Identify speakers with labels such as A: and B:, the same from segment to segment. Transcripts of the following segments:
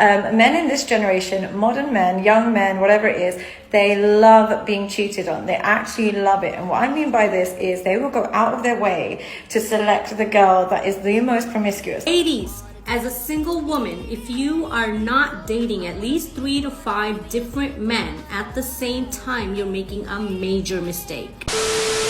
A: Men in this generation, modern men, young men, whatever it is, they love being cheated on. They actually love it. And what I mean by this is they will go out of their way to select the girl that is the most promiscuous.
B: Ladies, as a single woman, if you are not dating at least 3 to 5 different men at the same time, you're making a major mistake.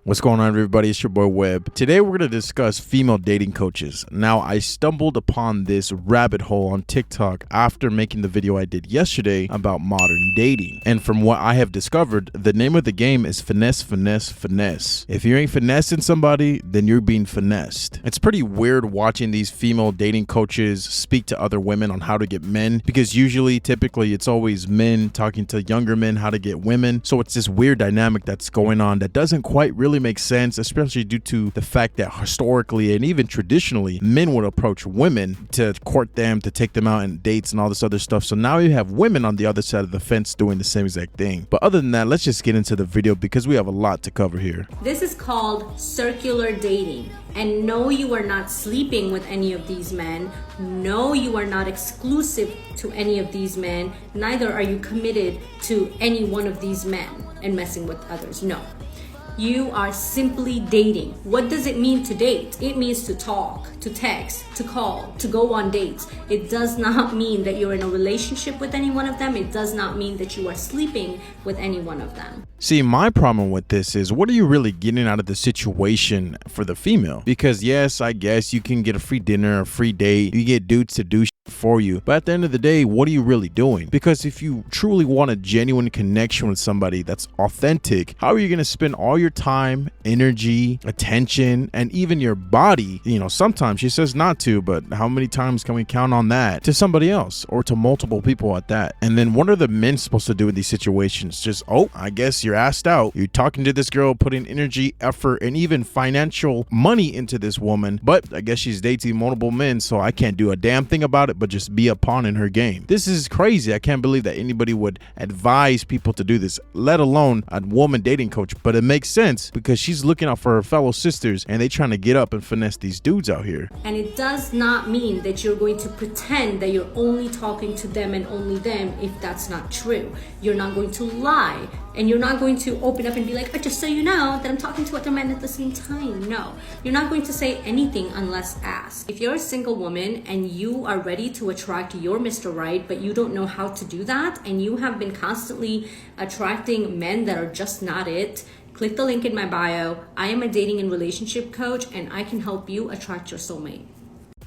C: What's going on, everybody? It's your boy Webb. Today we're going to discuss female dating coaches. Now, I stumbled upon this rabbit hole on TikTok after making the video I did yesterday about modern dating. And from what I have discovered, the name of the game is finesse, finesse, finesse. If you ain't finessing somebody, then you're being finessed. It's pretty weird watching these female dating coaches speak to other women on how to get men, because typically, it's always men talking to younger men how to get women. So it's this weird dynamic that's going on that doesn't quite really make sense, especially due to the fact that historically and even traditionally, men would approach women to court them, to take them out on dates and all this other stuff. So now you have women on the other side of the fence doing the same exact thing. But other than that, let's just get into the video because we have a lot to cover here.
B: This is called circular dating. And no, you are not sleeping with any of these men. No, you are not exclusive to any of these men. Neither are you committed to any one of these men and messing with others. No. You are simply dating. What does it mean to date? It means to talk, to text, to call, to go on dates. It does not mean that you're in a relationship with any one of them. It does not mean that you are sleeping with any one of them.
C: See, my problem with this is, what are you really getting out of the situation for the female? Because yes, I guess you can get a free dinner, a free date. You get dudes to do for you, but at the end of the day, what are you really doing? Because if you truly want a genuine connection with somebody that's authentic, how are you going to spend all your time, energy, attention, and even your body? Sometimes she says not to, but how many times can we count on that, to somebody else or to multiple people at that? And then what are the men supposed to do in these situations? Just, oh, I guess you're asked out, you're talking to this girl, putting energy, effort, and even financial money into this woman, but I guess she's dating multiple men, so I can't do a damn thing about it but just be a pawn in her game. This is crazy. I can't believe that anybody would advise people to do this, let alone a woman dating coach. But it makes sense because she's looking out for her fellow sisters and they trying to get up and finesse these dudes out here.
B: And it does not mean that you're going to pretend that you're only talking to them and only them if that's not true. You're not going to lie. And you're not going to open up and be like, but just so you know that I'm talking to other men at the same time. No, you're not going to say anything unless asked. If you're a single woman and you are ready to attract your Mr. Right, but you don't know how to do that, and you have been constantly attracting men that are just not it, click the link in my bio. I am a dating and relationship coach, and I can help you attract your soulmate.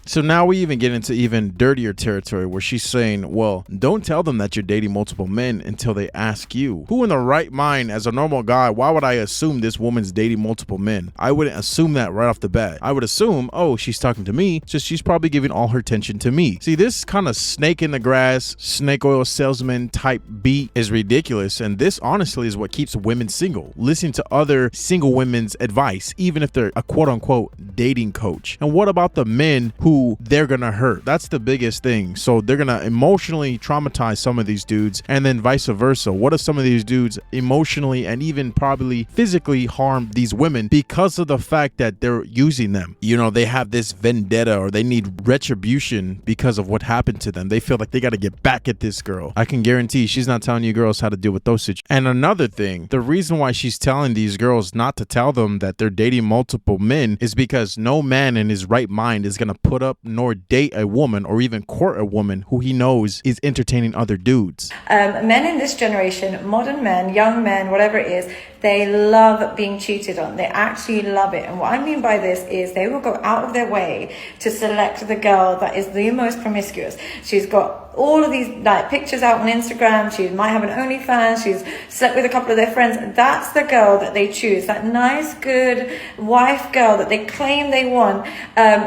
C: So now we even get into even dirtier territory where she's saying, well, don't tell them that you're dating multiple men until they ask you. Who in the right mind, as a normal guy, why would I assume this woman's dating multiple men? I wouldn't assume that right off the bat. I would assume, oh, she's talking to me, so she's probably giving all her attention to me. See, this kind of snake in the grass, snake oil salesman type beat is ridiculous. And this honestly is what keeps women single. Listening to other single women's advice, even if they're a quote unquote dating coach. And what about the men who they're gonna hurt? That's the biggest thing. So they're gonna emotionally traumatize some of these dudes, and then vice versa. What if some of these dudes emotionally and even probably physically harm these women because of the fact that they're using them? They have this vendetta or they need retribution because of what happened to them. They feel like they got to get back at this girl. I can guarantee she's not telling you girls how to deal with those situations. And another thing, the reason why she's telling these girls not to tell them that they're dating multiple men is because no man in his right mind is gonna put up nor date a woman or even court a woman who he knows is entertaining other dudes.
A: Men in this generation, modern men, young men, whatever it is, they love being cheated on. They actually love it. And what I mean by this is they will go out of their way to select the girl that is the most promiscuous. She's got all of these pictures out on Instagram. She might have an OnlyFans. She's slept with a couple of their friends. That's the girl that they choose. That nice, good wife girl that they claim they want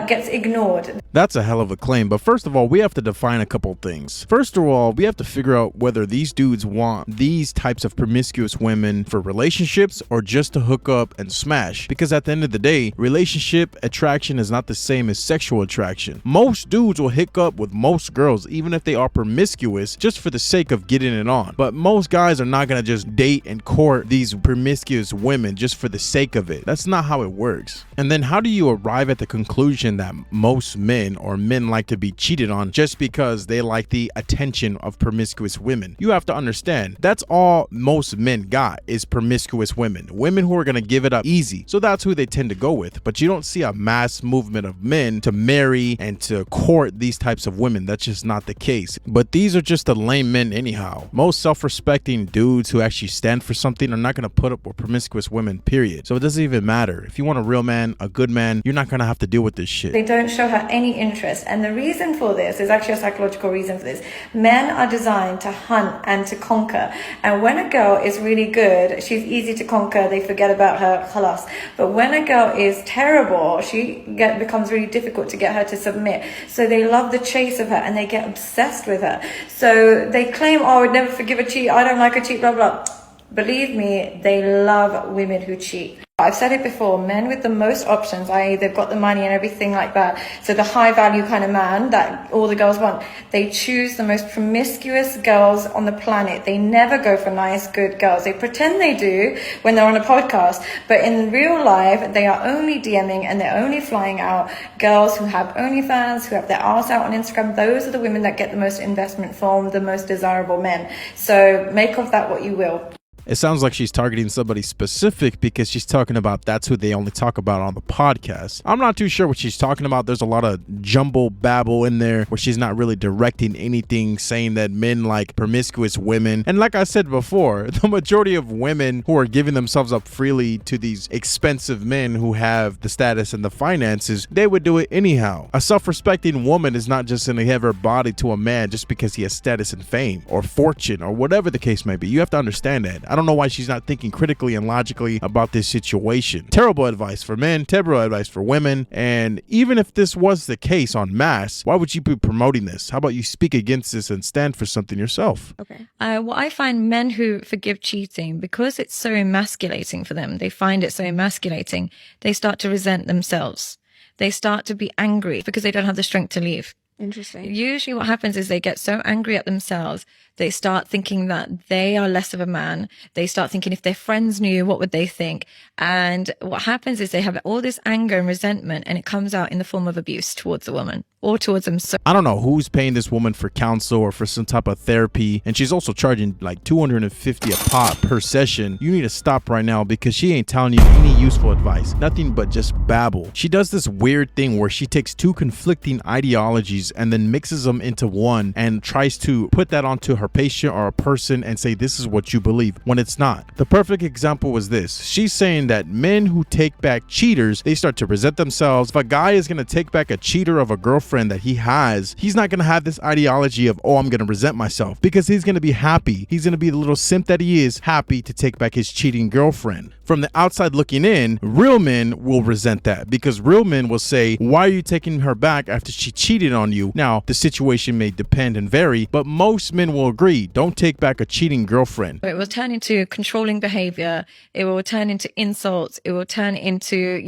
A: gets ignored.
C: That's a hell of a claim. But first of all, we have to define a couple things. First of all, we have to figure out whether these dudes want these types of promiscuous women for relationships or just to hook up and smash. Because at the end of the day, relationship attraction is not the same as sexual attraction. Most dudes will hook up with most girls, even if they are promiscuous, just for the sake of getting it on. But most guys are not gonna just date and court these promiscuous women just for the sake of it. That's not how it works. And then how do you arrive at the conclusion that most most men or men like to be cheated on just because they like the attention of promiscuous women. You have to understand, that's all most men got is promiscuous women who are going to give it up easy. So that's who they tend to go with. But you don't see a mass movement of men to marry and to court these types of women. That's just not the case. But these are just the lame men anyhow. Most self-respecting dudes who actually stand for something are not going to put up with promiscuous women, period. So it doesn't even matter. If you want a real man, a good man, you're not going to have to deal with this shit.
A: They don't show her any interest. And the reason for this is actually a psychological reason for this. Men are designed to hunt and to conquer. And when a girl is really good, she's easy to conquer. They forget about her, khalas. But when a girl is terrible, becomes really difficult to get her to submit. So they love the chase of her and they get obsessed with her. So they claim, oh, I would never forgive a cheat. I don't like a cheat, blah, blah. Believe me, they love women who cheat. I've said it before, men with the most options, i.e. they've got the money and everything like that, so the high value kind of man that all the girls want, they choose the most promiscuous girls on the planet. They never go for nice, good girls. They pretend they do when they're on a podcast, but in real life, they are only DMing and they're only flying out girls who have OnlyFans, who have their arse out on Instagram. Those are the women that get the most investment from the most desirable men. So make of that what you will.
C: It sounds like she's targeting somebody specific because she's talking about that's who they only talk about on the podcast. I'm not too sure what she's talking about. There's a lot of jumble babble in there where she's not really directing anything, saying that men like promiscuous women. And like I said before, the majority of women who are giving themselves up freely to these expensive men who have the status and the finances, they would do it anyhow. A self-respecting woman is not just going to give her body to a man just because he has status and fame or fortune or whatever the case may be. You have to understand that. I don't know why she's not thinking critically and logically about this situation. Terrible advice for men, terrible advice for women. And even if this was the case en masse, why would you be promoting this? How about you speak against this and stand for something yourself?
D: Okay. What I find men who forgive cheating, because it's so emasculating for them, they find it so emasculating, they start to resent themselves. They start to be angry because they don't have the strength to leave.
B: Interesting.
D: Usually what happens is they get so angry at themselves, they start thinking that they are less of a man. They start thinking if their friends knew, what would they think? And what happens is they have all this anger and resentment, and it comes out in the form of abuse towards the woman or towards them. So
C: I don't know who's paying this woman for counsel or for some type of therapy, and she's also charging like $250 a pop per session. You need to stop right now because she ain't telling you any useful advice, nothing but just babble. She does this weird thing where she takes two conflicting ideologies and then mixes them into one and tries to put that onto her patient or a person and say this is what you believe when it's not. The perfect example was this. She's saying that men who take back cheaters, they start to resent themselves. If a guy is going to take back a cheater of a girlfriend that he has, he's not going to have this ideology of, oh, I'm going to resent myself, because he's going to be happy. He's going to be the little simp that he is, happy to take back his cheating girlfriend. From the outside looking in, real men will resent that, because real men will say, why are you taking her back after she cheated on you? Now, the situation may depend and vary, but most men will agree, don't take back a cheating girlfriend.
D: it will turn into controlling behavior. It will turn into insults. It will turn into,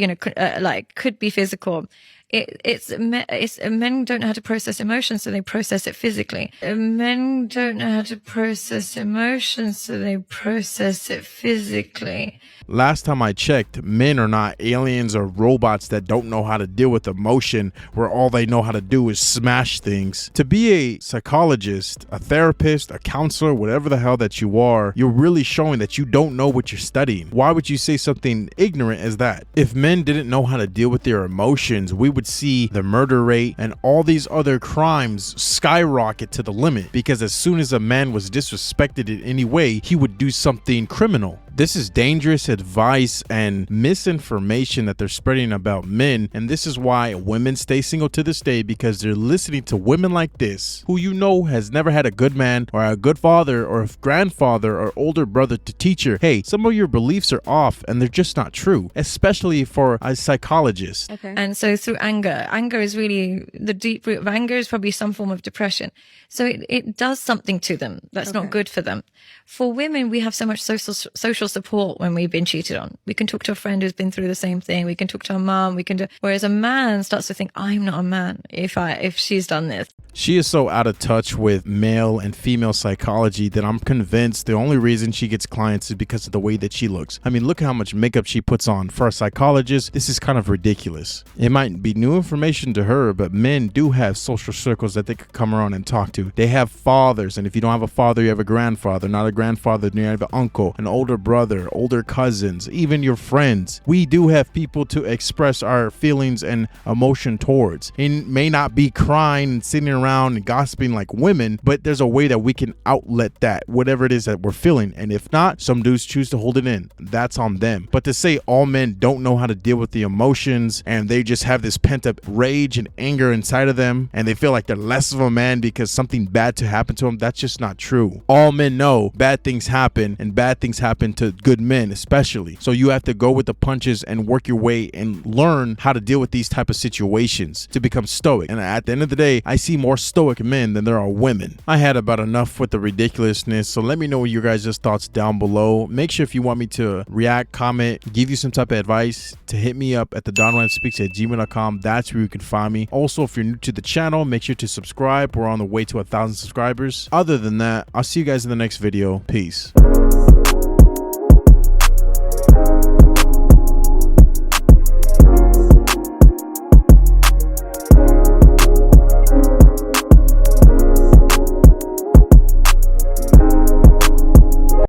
D: could be physical. Men don't know how to process emotions, so they process it physically. Men don't know how to process emotions, so they process it physically.
C: Last time I checked, men are not aliens or robots that don't know how to deal with emotion, where all they know how to do is smash things. To be a psychologist, a therapist, a counselor, whatever the hell that you are, you're really showing that you don't know what you're studying. Why would you say something ignorant as that? If men didn't know how to deal with their emotions, we would see the murder rate and all these other crimes skyrocket to the limit, because as soon as a man was disrespected in any way, he would do something criminal. This is dangerous advice and misinformation that they're spreading about men, and this is why women stay single to this day, because they're listening to women like this, who you know has never had a good man or a good father or a grandfather or older brother to teach her, hey, some of your beliefs are off and they're just not true, especially for a psychologist.
D: Okay. And so through anger is really, the deep root of anger is probably some form of depression. So it does something to them that's not good for them. For women, we have so much social social support when we've been cheated on. We can talk to a friend who's been through the same thing. We can talk to our mom. Whereas a man starts to think, I'm not a man if she's done this.
C: She is so out of touch with male and female psychology that I'm convinced the only reason she gets clients is because of the way that she looks. I mean, look how much makeup she puts on. For a psychologist, this is kind of ridiculous. It might be new information to her, but men do have social circles that they could come around and talk to. They have fathers, and if you don't have a father, you have a grandfather. Not a grandfather, then you have an uncle, an older brother, older cousins, even your friends. We do have people to express our feelings and emotion towards. It may not be crying and sitting around and gossiping like women, but there's a way that we can outlet that, whatever it is that we're feeling. And if not, some dudes choose to hold it in. That's on them. But to say all men don't know how to deal with the emotions and they just have this pent up rage and anger inside of them and they feel like they're less of a man because something bad to happen to them, that's just not true. All men know bad things happen, and bad things happen to good men especially. So you have to go with the punches and work your way and learn how to deal with these type of situations to become stoic. And at the end of the day, I see more stoic men than there are women. I had about enough with the ridiculousness, so let me know your guys' thoughts down below. Make sure if you want me to react, comment, give you some type of advice, to hit me up at thedonwebbspeaks@gmail.com. That's where you can find me. Also, if you're new to the channel, make sure to subscribe. We're on the way to 1,000 subscribers. Other than that, I'll see you guys in the next video. Peace.